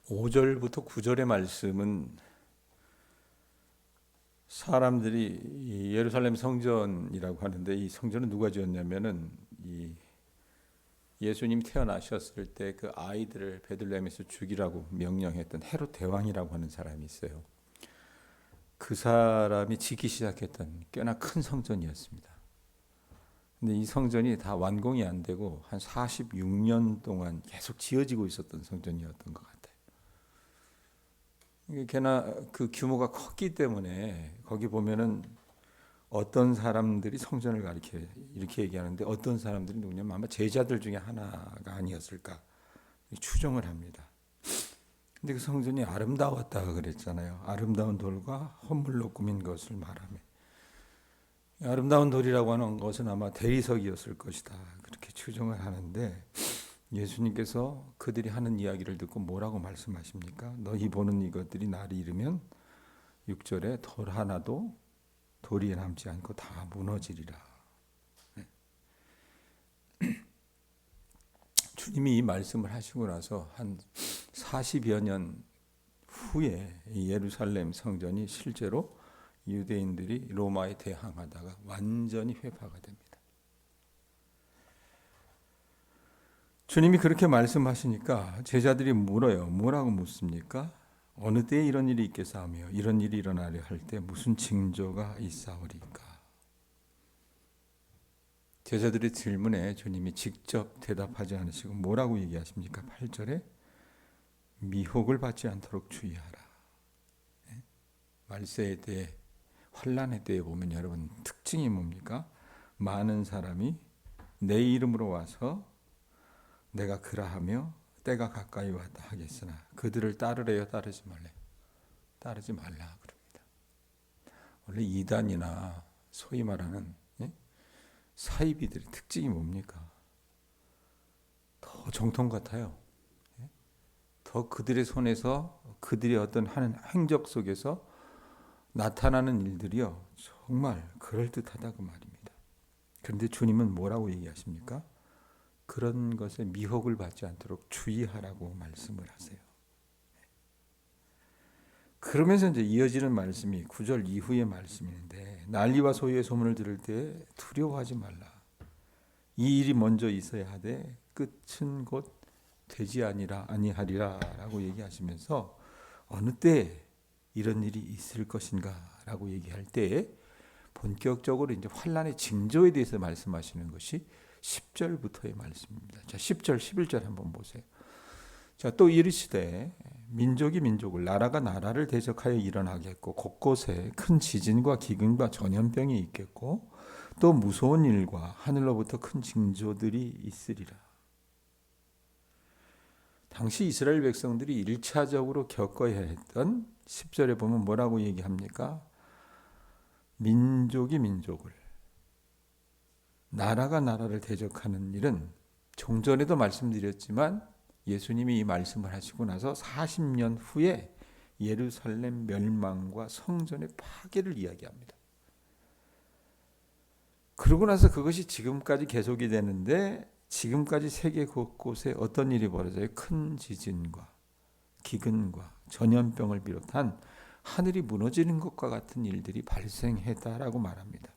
5절부터 9절의 말씀은 사람들이 이 예루살렘 성전이라고 하는데, 이 성전은 누가 지었냐면은 이 예수님 태어나셨을 때 그 아이들을 베들레헴에서 죽이라고 명령했던 헤롯 대왕이라고 하는 사람이 있어요. 그 사람이 짓기 시작했던 꽤나 큰 성전이었습니다. 근데 이 성전이 다 완공이 안 되고 한 46년 동안 계속 지어지고 있었던 성전이었던 것 같아요. 이게 꽤나 그 규모가 컸기 때문에 거기 보면은 어떤 사람들이 성전을 가리켜 이렇게 얘기하는데, 어떤 사람들이 누구냐면 아마 제자들 중에 하나가 아니었을까 추정을 합니다. 근데 그 성전이 아름다웠다고 그랬잖아요. 아름다운 돌과 헌물로 꾸민 것을 말하며, 아름다운 돌이라고 하는 것은 아마 대리석이었을 것이다, 그렇게 추정을 하는데, 예수님께서 그들이 하는 이야기를 듣고 뭐라고 말씀하십니까? 너희 보는 이것들이 날이 이르면 6절에 돌 하나도 돌이 남지 않고 다 무너지리라. 주님이 이 말씀을 하시고 나서 한 40여 년 후에 예루살렘 성전이 실제로 유대인들이 로마에 대항하다가 완전히 회파가 됩니다. 주님이 그렇게 말씀하시니까 제자들이 물어요. 뭐라고 묻습니까? 어느 때에 이런 일이 있겠사오며 이런 일이 일어나려 할 때 무슨 징조가 있사오리까? 제자들의 질문에 주님이 직접 대답하지 않으시고 뭐라고 얘기하십니까? 8절에 미혹을 받지 않도록 주의하라. 말세의 때, 환난의 때에 보면 여러분 특징이 뭡니까? 많은 사람이 내 이름으로 와서 내가 그라하며 때가 가까이 왔다 하겠으나 그들을 따르래요, 따르지 말래요? 따르지 말라 그럽니다. 원래 이단이나 소위 말하는 사이비들의 특징이 뭡니까? 더 정통 같아요. 더 그들의 손에서, 그들의 어떤 하는 행적 속에서 나타나는 일들이요, 정말 그럴듯하다고 말입니다. 그런데 주님은 뭐라고 얘기하십니까? 그런 것에 미혹을 받지 않도록 주의하라고 말씀을 하세요. 그러면서 이제 이어지는 말씀이 9절 이후의 말씀인데, 난리와 소유의 소문을 들을 때 두려워하지 말라. 이 일이 먼저 있어야 하되 끝은 곧 되지 아니하리라라고 얘기하시면서 어느 때 이런 일이 있을 것인가라고 얘기할 때 본격적으로 이제 환난의 징조에 대해서 말씀하시는 것이 10절부터의 말씀입니다. 자, 10절, 11절 한번 보세요. 자, 또 이르시되 민족이 민족을, 나라가 나라를 대적하여 일어나겠고 곳곳에 큰 지진과 기근과 전염병이 있겠고 또 무서운 일과 하늘로부터 큰 징조들이 있으리라. 당시 이스라엘 백성들이 1차적으로 겪어야 했던, 10절에 보면 뭐라고 얘기합니까? 민족이 민족을, 나라가 나라를 대적하는 일은 종전에도 말씀드렸지만 예수님이 이 말씀을 하시고 나서 40년 후에 예루살렘 멸망과 성전의 파괴를 이야기합니다. 그러고 나서 그것이 지금까지 계속이 되는데, 지금까지 세계 곳곳에 어떤 일이 벌어져요? 큰 지진과 기근과 전염병을 비롯한 하늘이 무너지는 것과 같은 일들이 발생했다라고 말합니다.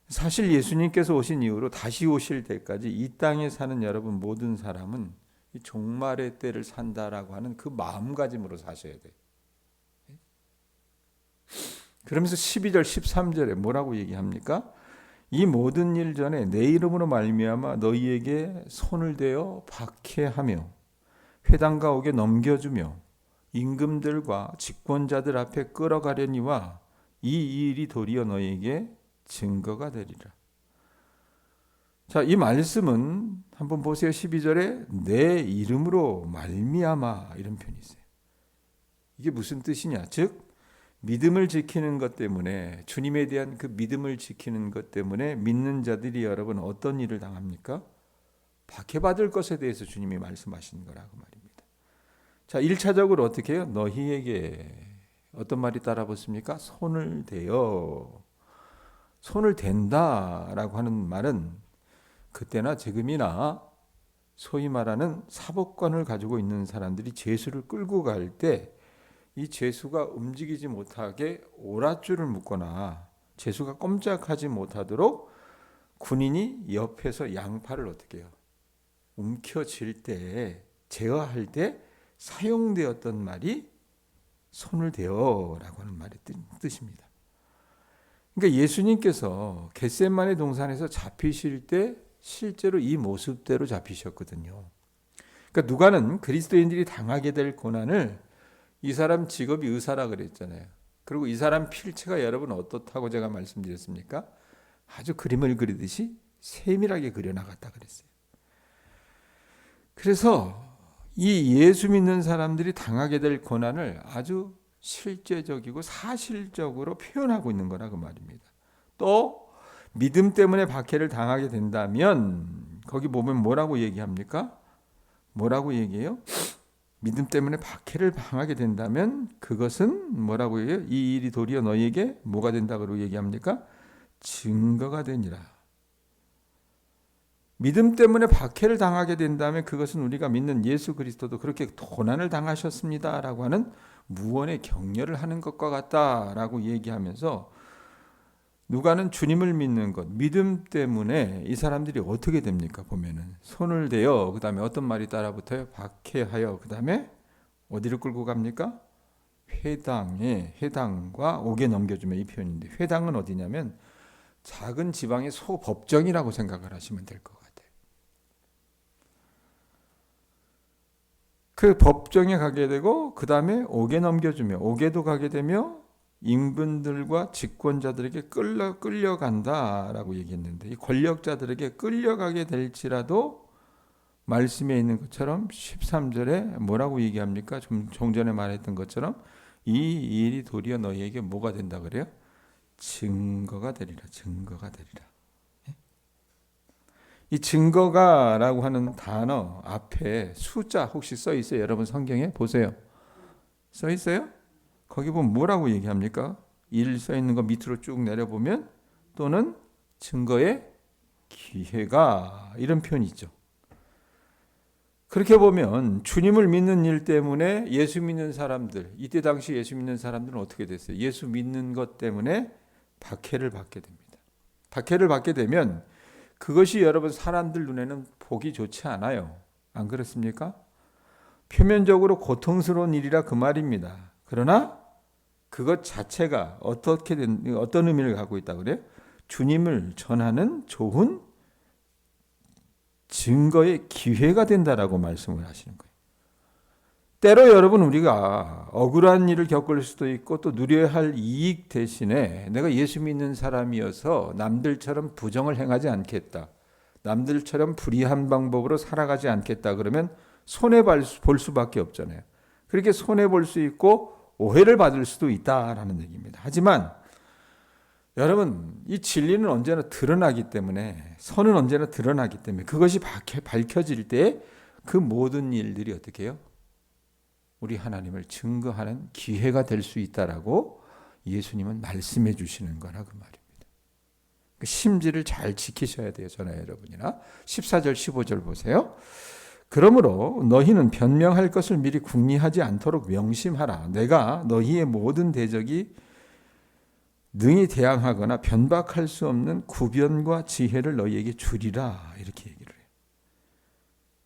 사실 예수님께서 오신 이후로 다시 오실 때까지 이 땅에 사는 여러분 모든 사람은 이 종말의 때를 산다라고 하는 그 마음가짐으로 사셔야 돼요. 그러면서 12절 13절에 뭐라고 얘기합니까? 이 모든 일 전에 내 이름으로 말미암아 너희에게 손을 대어 박해하며 회당과 옥에 넘겨주며 임금들과 집권자들 앞에 끌어가려니와 이 일이 도리어 너희에게 증거가 되리라. 자, 이 말씀은 한번 보세요. 12절에 내 이름으로 말미암아, 이런 표현이 있어요. 이게 무슨 뜻이냐? 즉 믿음을 지키는 것 때문에, 주님에 대한 그 믿음을 지키는 것 때문에 믿는 자들이 여러분 어떤 일을 당합니까? 박해받을 것에 대해서 주님이 말씀하시는 거라고 말입니다. 자, 1차적으로 어떻게 해요? 너희에게 어떤 말이 따라 붙습니까? 손을 대어. 손을 댄다라고 하는 말은 그때나 지금이나 소위 말하는 사법권을 가지고 있는 사람들이 죄수를 끌고 갈 때 이 죄수가 움직이지 못하게 오랏줄을 묶거나 죄수가 꼼짝하지 못하도록 군인이 옆에서 양팔을 어떻게 해요? 움켜쥘 때, 제어할 때 사용되었던 말이 손을 대어라고 하는 말의 뜻입니다. 그러니까 예수님께서 겟세마네 동산에서 잡히실 때 실제로 이 모습대로 잡히셨거든요. 그러니까 누가는 그리스도인들이 당하게 될 고난을 이 사람 직업이 의사라 그랬잖아요. 그리고 이 사람 필체가 여러분 어떻다고 제가 말씀드렸습니까? 아주 그림을 그리듯이 세밀하게 그려나갔다 그랬어요. 그래서 이 예수 믿는 사람들이 당하게 될 고난을 아주 실제적이고 사실적으로 표현하고 있는 거라 그 말입니다. 또 믿음 때문에 박해를 당하게 된다면 거기 보면 뭐라고 얘기합니까? 뭐라고 얘기해요? 믿음 때문에 박해를 당하게 된다면 그것은 뭐라고 얘기해요? 이 일이 도리어 너희에게 뭐가 된다고 얘기합니까? 증거가 되니라. 믿음 때문에 박해를 당하게 된다면 그것은 우리가 믿는 예수 그리스도도 그렇게 고난을 당하셨습니다라고 하는 무언의 격려를 하는 것과 같다라고 얘기하면서 누가는 주님을 믿는 것, 믿음 때문에 이 사람들이 어떻게 됩니까? 보면은 손을 대어, 그 다음에 어떤 말이 따라붙어요? 박해하여, 그 다음에 어디를 끌고 갑니까? 회당과 옥에 넘겨주면 이 표현인데, 회당은 어디냐면 작은 지방의 소법정이라고 생각을 하시면 될 것 같아요. 그 법정에 가게 되고 그 다음에 옥에 넘겨주며 옥에도 가게 되며 임금들과 직권자들에게 끌려간다라고 얘기했는데 이 권력자들에게 끌려가게 될지라도 말씀에 있는 것처럼 13절에 뭐라고 얘기합니까? 좀 전에 말했던 것처럼 이 일이 도리어 너희에게 뭐가 된다 그래요? 증거가 되리라. 증거가 되리라. 이 증거가라고 하는 단어 앞에 숫자 혹시 써 있어요? 여러분 성경에 보세요. 써 있어요? 거기 보면 뭐라고 얘기합니까? 1 써 있는 거 밑으로 쭉 내려보면 또는 증거의 기회가 이런 표현이 있죠. 그렇게 보면 주님을 믿는 일 때문에 예수 믿는 사람들, 이때 당시 예수 믿는 사람들은 어떻게 됐어요? 예수 믿는 것 때문에 박해를 받게 됩니다. 박해를 받게 되면 그것이 여러분 사람들 눈에는 보기 좋지 않아요. 안 그렇습니까? 표면적으로 고통스러운 일이라 그 말입니다. 그러나 그것 자체가 어떤 의미를 갖고 있다 그래요? 주님을 전하는 좋은 증거의 기회가 된다라고 말씀을 하시는 거예요. 때로 여러분 우리가 억울한 일을 겪을 수도 있고 또 누려야 할 이익 대신에 내가 예수 믿는 사람이어서 남들처럼 부정을 행하지 않겠다. 남들처럼 불의한 방법으로 살아가지 않겠다. 그러면 손해볼 수밖에 없잖아요. 그렇게 손해볼 수 있고 오해를 받을 수도 있다라는 얘기입니다. 하지만 여러분 이 진리는 언제나 드러나기 때문에 선은 언제나 드러나기 때문에 그것이 밝혀질 때 그 모든 일들이 어떻게 해요? 우리 하나님을 증거하는 기회가 될 수 있다라고 예수님은 말씀해 주시는 거라 그 말입니다. 그 심지를 잘 지키셔야 돼요. 저나 여러분이나. 14절 15절 보세요. 그러므로 너희는 변명할 것을 미리 궁리하지 않도록 명심하라. 내가 너희의 모든 대적이 능히 대항하거나 변박할 수 없는 구변과 지혜를 너희에게 주리라. 이렇게 얘기를 해요.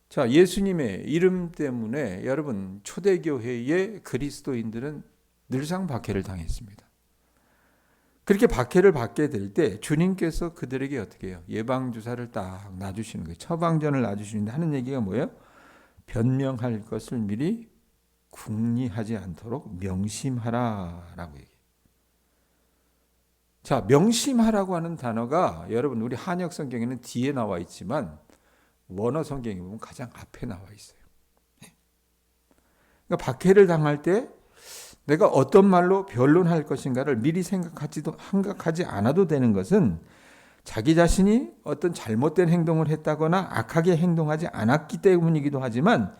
자, 예수님의 이름 때문에 여러분 초대교회의 그리스도인들은 늘상 박해를 당했습니다. 그렇게 박해를 받게 될 때 주님께서 그들에게 어떻게 해요? 예방주사를 딱 놔주시는 거예요. 처방전을 놔주시는데 하는 얘기가 뭐예요? 변명할 것을 미리 궁리하지 않도록 명심하라라고 얘기해요. 자, 명심하라고 하는 단어가 여러분 우리 한역 성경에는 뒤에 나와 있지만 원어 성경에 보면 가장 앞에 나와 있어요. 그러니까 박해를 당할 때 내가 어떤 말로 변론할 것인가를 미리 생각하지 않아도 되는 것은 자기 자신이 어떤 잘못된 행동을 했다거나 악하게 행동하지 않았기 때문이기도 하지만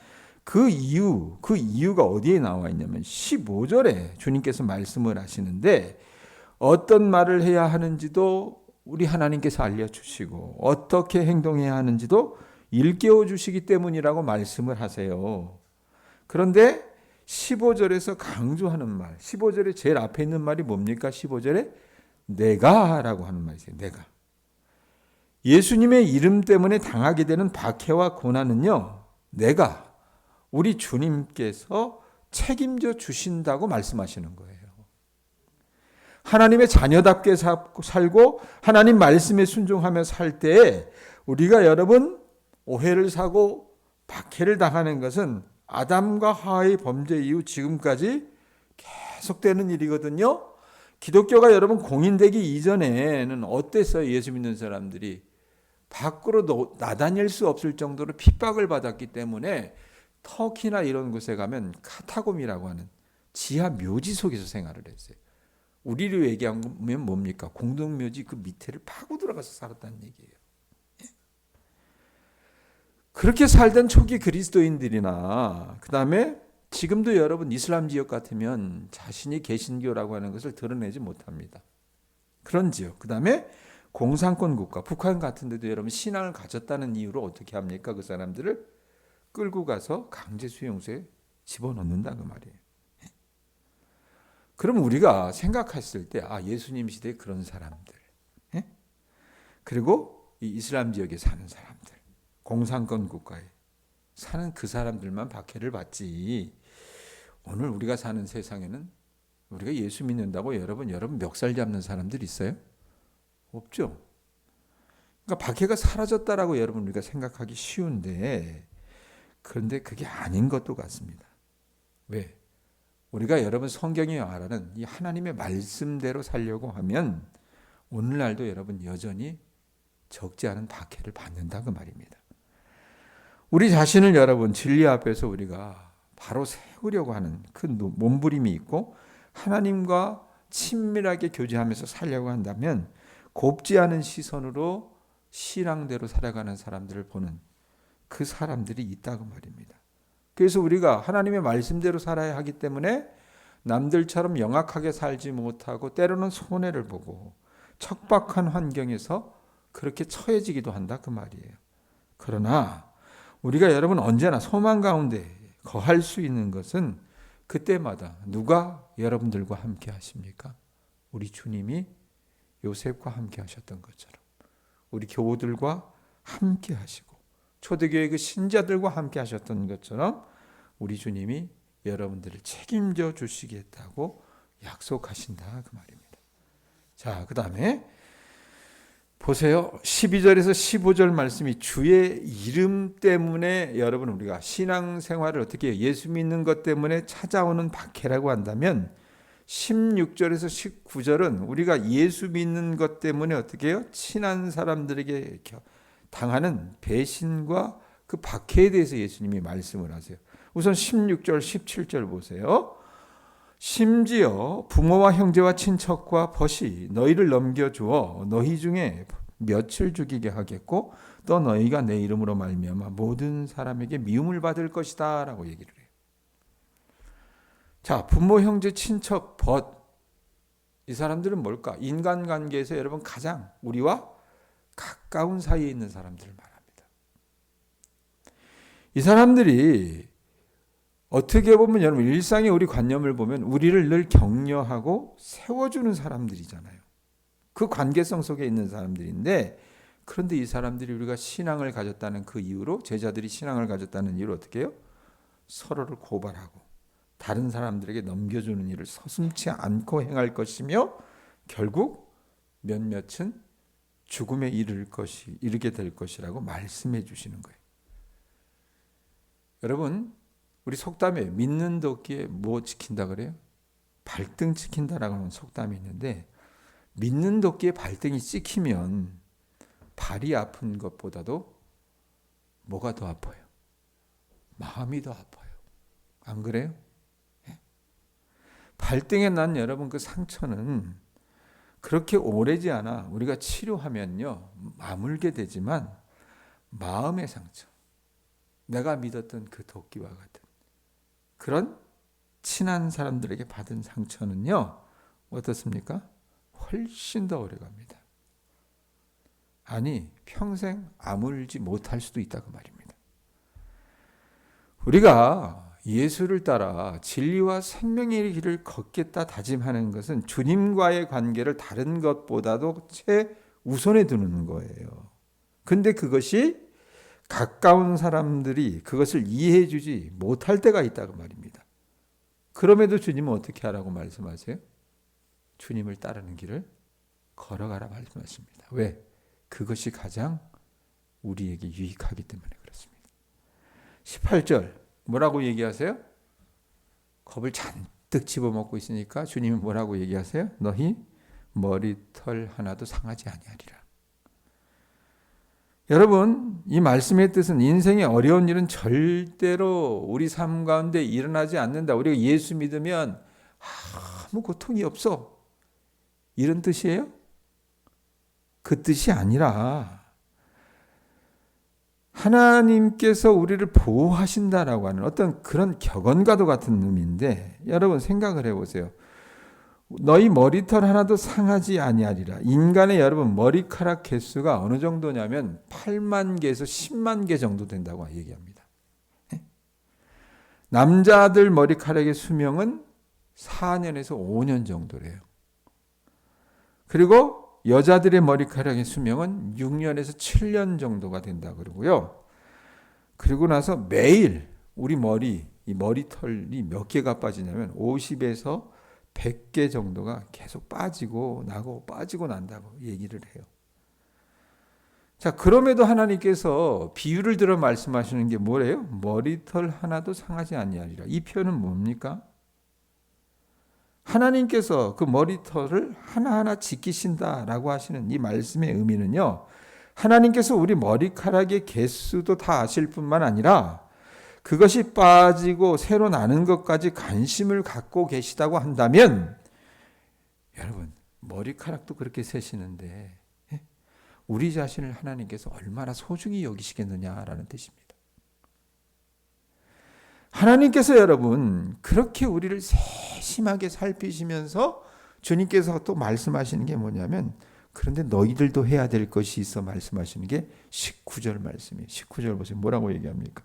그 이유가 어디에 나와 있냐면 15절에 주님께서 말씀을 하시는데 어떤 말을 해야 하는지도 우리 하나님께서 알려주시고 어떻게 행동해야 하는지도 일깨워 주시기 때문이라고 말씀을 하세요. 그런데 15절에서 강조하는 말, 15절에 제일 앞에 있는 말이 뭡니까? 15절에 내가라고 하는 말이세요. 내가. 예수님의 이름 때문에 당하게 되는 박해와 고난은요, 내가, 우리 주님께서 책임져 주신다고 말씀하시는 거예요. 하나님의 자녀답게 살고 하나님 말씀에 순종하며 살 때에 우리가 여러분 오해를 사고 박해를 당하는 것은 아담과 하와의 범죄 이후 지금까지 계속되는 일이거든요. 기독교가 여러분 공인되기 이전에는 어땠어요? 예수 믿는 사람들이 밖으로 나다닐 수 없을 정도로 핍박을 받았기 때문에 터키나 이런 곳에 가면 카타콤이라고 하는 지하 묘지 속에서 생활을 했어요. 우리로 얘기하면 뭡니까? 공동묘지 그 밑에를 파고 들어가서 살았다는 얘기예요. 그렇게 살던 초기 그리스도인들이나 그 다음에 지금도 여러분 이슬람 지역 같으면 자신이 개신교라고 하는 것을 드러내지 못합니다. 그런 지역. 그 다음에 공산권 국가, 북한 같은 데도 여러분 신앙을 가졌다는 이유로 어떻게 합니까? 그 사람들을 끌고 가서 강제 수용소에 집어넣는다 그 말이에요. 그럼 우리가 생각했을 때 예수님 시대에 그런 사람들, 그리고 이 이슬람 지역에 사는 사람들, 공산권 국가에 사는 그 사람들만 박해를 받지, 오늘 우리가 사는 세상에는 우리가 예수 믿는다고 여러분 멱살 잡는 사람들 있어요? 없죠. 그러니까 박해가 사라졌다라고 여러분 우리가 생각하기 쉬운데, 그런데 그게 아닌 것도 같습니다. 왜? 우리가 여러분 성경이 말하는 이 하나님의 말씀대로 살려고 하면 오늘날도 여러분 여전히 적지 않은 박해를 받는다 그 말입니다. 우리 자신을 여러분 진리 앞에서 우리가 바로 세우려고 하는 큰 몸부림이 있고 하나님과 친밀하게 교제하면서 살려고 한다면 곱지 않은 시선으로 신앙대로 살아가는 사람들을 보는 그 사람들이 있다고 말입니다. 그래서 우리가 하나님의 말씀대로 살아야 하기 때문에 남들처럼 영악하게 살지 못하고 때로는 손해를 보고 척박한 환경에서 그렇게 처해지기도 한다 그 말이에요. 그러나 우리가 여러분 언제나 소망 가운데 거할 수 있는 것은 그때마다 누가 여러분들과 함께 하십니까? 우리 주님이 요셉과 함께 하셨던 것처럼 우리 교우들과 함께 하시고 초대교회 그 신자들과 함께 하셨던 것처럼 우리 주님이 여러분들을 책임져 주시겠다고 약속하신다 그 말입니다. 자, 그 다음에 보세요. 12절에서 15절 말씀이 주의 이름 때문에 여러분 우리가 신앙생활을 어떻게 해요? 예수 믿는 것 때문에 찾아오는 박해라고 한다면 16절에서 19절은 우리가 예수 믿는 것 때문에 어떻게 해요? 친한 사람들에게 당하는 배신과 그 박해에 대해서 예수님이 말씀을 하세요. 우선 16절, 17절 보세요. 심지어 부모와 형제와 친척과 벗이 너희를 넘겨주어 너희 중에 며칠 죽이게 하겠고 또 너희가 내 이름으로 말미암아 모든 사람에게 미움을 받을 것이다 라고 얘기를 해요. 자, 부모, 형제, 친척, 벗, 이 사람들은 뭘까? 인간관계에서 여러분 가장 우리와 가까운 사이에 있는 사람들을 말합니다. 이 사람들이 어떻게 보면 여러분 일상의 우리 관념을 보면 우리를 늘 격려하고 세워주는 사람들이잖아요. 그 관계성 속에 있는 사람들인데, 그런데 이 사람들이 우리가 신앙을 가졌다는 그 이유로, 제자들이 신앙을 가졌다는 이유로 어떻게 해요? 서로를 고발하고 다른 사람들에게 넘겨주는 일을 서슴지 않고 행할 것이며 결국 몇몇은 죽음에 이르게 될 것이라고 말씀해 주시는 거예요. 여러분, 우리 속담에 믿는 도끼에 뭐 지킨다 그래요? 발등 지킨다라고 하는 속담이 있는데, 믿는 도끼에 발등이 찍히면 발이 아픈 것보다도 뭐가 더 아파요? 마음이 더 아파요. 안 그래요? 발등에 난 여러분 그 상처는 그렇게 오래지 않아 우리가 치료하면요 아물게 되지만 마음의 상처, 내가 믿었던 그 도끼와 같은 그런 친한 사람들에게 받은 상처는요 어떻습니까? 훨씬 더 오래 갑니다. 아니, 평생 아물지 못할 수도 있다 그 말입니다. 우리가 예수를 따라 진리와 생명의 길을 걷겠다 다짐하는 것은 주님과의 관계를 다른 것보다도 최우선에 두는 거예요. 근데 그것이 가까운 사람들이 그것을 이해해 주지 못할 때가 있다고 말입니다. 그럼에도 주님은 어떻게 하라고 말씀하세요? 주님을 따르는 길을 걸어가라 말씀하십니다. 왜? 그것이 가장 우리에게 유익하기 때문에 그렇습니다. 18절 뭐라고 얘기하세요? 겁을 잔뜩 집어먹고 있으니까 주님은 뭐라고 얘기하세요? 너희 머리털 하나도 상하지 아니하리라. 여러분, 이 말씀의 뜻은 인생의 어려운 일은 절대로 우리 삶 가운데 일어나지 않는다. 우리가 예수 믿으면 아무 고통이 없어. 이런 뜻이에요? 그 뜻이 아니라 하나님께서 우리를 보호하신다라고 하는 어떤 그런 격언과도 같은 의미인데 여러분 생각을 해보세요. 너희 머리털 하나도 상하지 아니하리라. 인간의 여러분 머리카락 개수가 어느 정도냐면 8만 개에서 10만 개 정도 된다고 얘기합니다. 남자들 머리카락의 수명은 4년에서 5년 정도래요. 그리고 여자들의 머리카락의 수명은 6년에서 7년 정도가 된다 그러고요. 그리고 나서 매일 우리 이 머리털이 몇 개가 빠지냐면 50에서 100개 정도가 계속 빠지고 나고 빠지고 난다고 얘기를 해요. 자, 그럼에도 하나님께서 비유를 들어 말씀하시는 게 뭐래요? 머리털 하나도 상하지 아니하리라. 이 표현은 뭡니까? 하나님께서 그 머리털을 하나하나 지키신다라고 하시는 이 말씀의 의미는요. 하나님께서 우리 머리카락의 개수도 다 아실 뿐만 아니라 그것이 빠지고 새로 나는 것까지 관심을 갖고 계시다고 한다면 여러분 머리카락도 그렇게 세시는데 우리 자신을 하나님께서 얼마나 소중히 여기시겠느냐라는 뜻입니다. 하나님께서 여러분 그렇게 우리를 세심하게 살피시면서 주님께서 또 말씀하시는 게 뭐냐면 그런데 너희들도 해야 될 것이 있어 말씀하시는 게 19절 말씀이에요. 19절 보세요. 뭐라고 얘기합니까?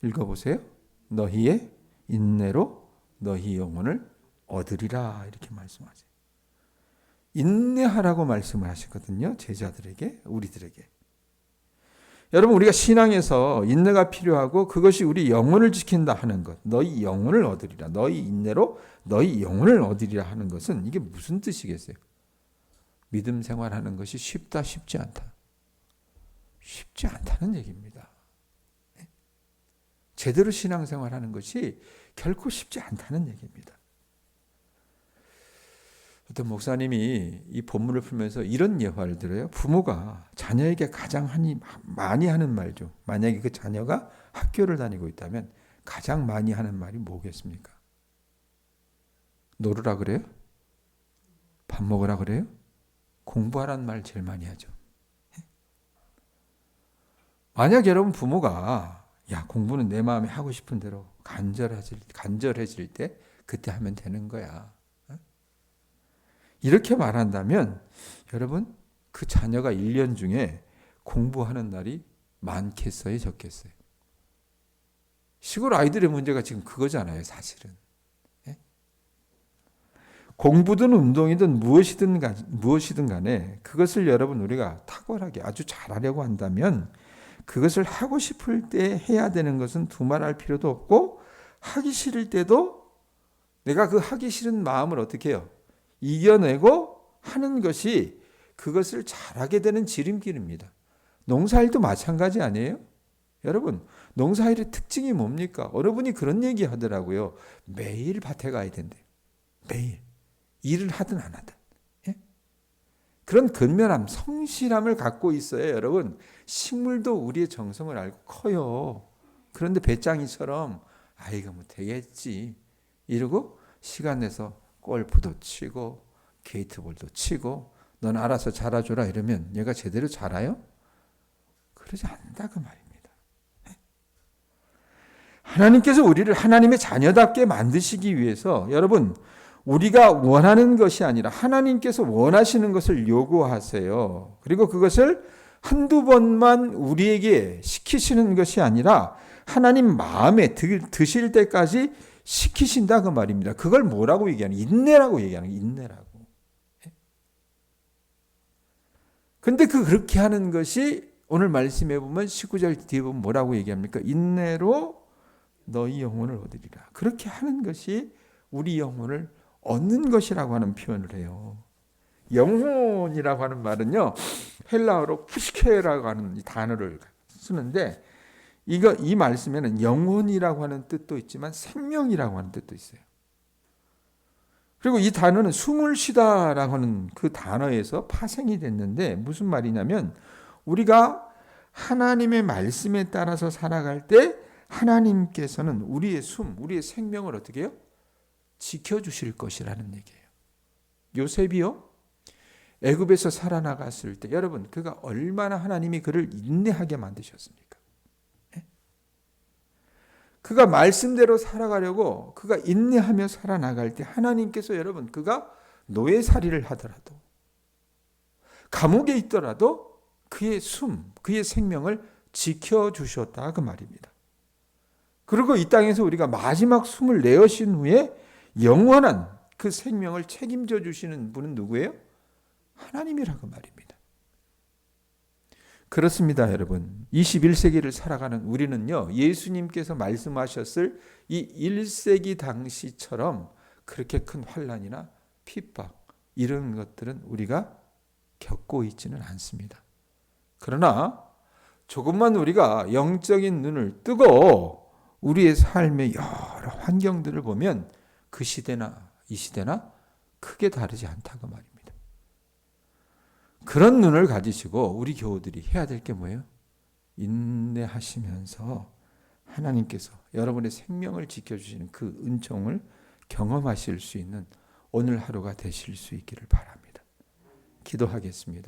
읽어보세요. 너희의 인내로 너희 영혼을 얻으리라 이렇게 말씀하세요. 인내하라고 말씀을 하시거든요. 제자들에게, 우리들에게. 여러분 우리가 신앙에서 인내가 필요하고 그것이 우리 영혼을 지킨다 하는 것. 너희 영혼을 얻으리라. 너희 인내로 너희 영혼을 얻으리라 하는 것은 이게 무슨 뜻이겠어요? 믿음 생활하는 것이 쉽다 쉽지 않다. 쉽지 않다는 얘기입니다. 제대로 신앙생활하는 것이 결코 쉽지 않다는 얘기입니다. 어떤 목사님이 이 본문을 풀면서 이런 예화를 들어요. 부모가 자녀에게 가장 많이 하는 말죠. 만약에 그 자녀가 학교를 다니고 있다면 가장 많이 하는 말이 뭐겠습니까? 놀으라 그래요? 밥 먹으라 그래요? 공부하라는 말 제일 많이 하죠. 만약 여러분 부모가 야 공부는 내 마음에 하고 싶은 대로 간절해질 때 그때 하면 되는 거야. 이렇게 말한다면 여러분 그 자녀가 1년 중에 공부하는 날이 많겠어요 적겠어요? 시골 아이들의 문제가 지금 그거잖아요 사실은. 공부든 운동이든 무엇이든 간에 그것을 여러분 우리가 탁월하게 아주 잘하려고 한다면 그것을 하고 싶을 때 해야 되는 것은 두말할 필요도 없고 하기 싫을 때도 내가 그 하기 싫은 마음을 어떻게 해요? 이겨내고 하는 것이 그것을 잘하게 되는 지름길입니다. 농사일도 마찬가지 아니에요? 여러분 농사일의 특징이 뭡니까? 어느 분이 그런 얘기 하더라고요. 매일 밭에 가야 된대요. 매일. 일을 하든 안 하든. 그런 근면함, 성실함을 갖고 있어야 여러분 식물도 우리의 정성을 알고 커요. 그런데 배짱이처럼 아이가 뭐 되겠지 이러고 시간 내서 골프도 치고 게이트볼도 치고 넌 알아서 자라줘라 이러면 얘가 제대로 자라요? 그러지 않는다 그 말입니다. 하나님께서 우리를 하나님의 자녀답게 만드시기 위해서 여러분 우리가 원하는 것이 아니라 하나님께서 원하시는 것을 요구하세요. 그리고 그것을 한두 번만 우리에게 시키시는 것이 아니라 하나님 마음에 드실 때까지 시키신다 그 말입니다. 그걸 뭐라고 얘기하는? 인내라고 얘기하는 거예요. 인내라고. 근데 그렇게 하는 것이 오늘 말씀해 보면 19절 뒤에 보면 뭐라고 얘기합니까? 인내로 너희 영혼을 얻으리라. 그렇게 하는 것이 우리 영혼을 얻는 것이라고 하는 표현을 해요. 영혼이라고 하는 말은요, 헬라어로 푸시케라고 하는 단어를 쓰는데, 이 말씀에는 영혼이라고 하는 뜻도 있지만 생명이라고 하는 뜻도 있어요. 그리고 이 단어는 숨을 쉬다라고 하는 그 단어에서 파생이 됐는데 무슨 말이냐면 우리가 하나님의 말씀에 따라서 살아갈 때 하나님께서는 우리의 우리의 생명을 어떻게 해요? 지켜주실 것이라는 얘기예요. 요셉이요? 애굽에서 살아나갔을 때 여러분 그가 얼마나 하나님이 그를 인내하게 만드셨습니까? 그가 말씀대로 살아가려고 그가 인내하며 살아나갈 때 하나님께서 여러분 그가 노예살이를 하더라도 감옥에 있더라도 그의 그의 생명을 지켜주셨다 그 말입니다. 그리고 이 땅에서 우리가 마지막 숨을 내어신 후에 영원한 그 생명을 책임져 주시는 분은 누구예요? 하나님이라고 말입니다. 그렇습니다, 여러분. 21세기를 살아가는 우리는요, 예수님께서 말씀하셨을 이 1세기 당시처럼 그렇게 큰 환난이나 핍박, 이런 것들은 우리가 겪고 있지는 않습니다. 그러나 조금만 우리가 영적인 눈을 뜨고 우리의 삶의 여러 환경들을 보면 그 시대나 이 시대나 크게 다르지 않다고 말입니다. 그런 눈을 가지시고 우리 교우들이 해야 될 게 뭐예요? 인내하시면서 하나님께서 여러분의 생명을 지켜주시는 그 은총을 경험하실 수 있는 오늘 하루가 되실 수 있기를 바랍니다. 기도하겠습니다.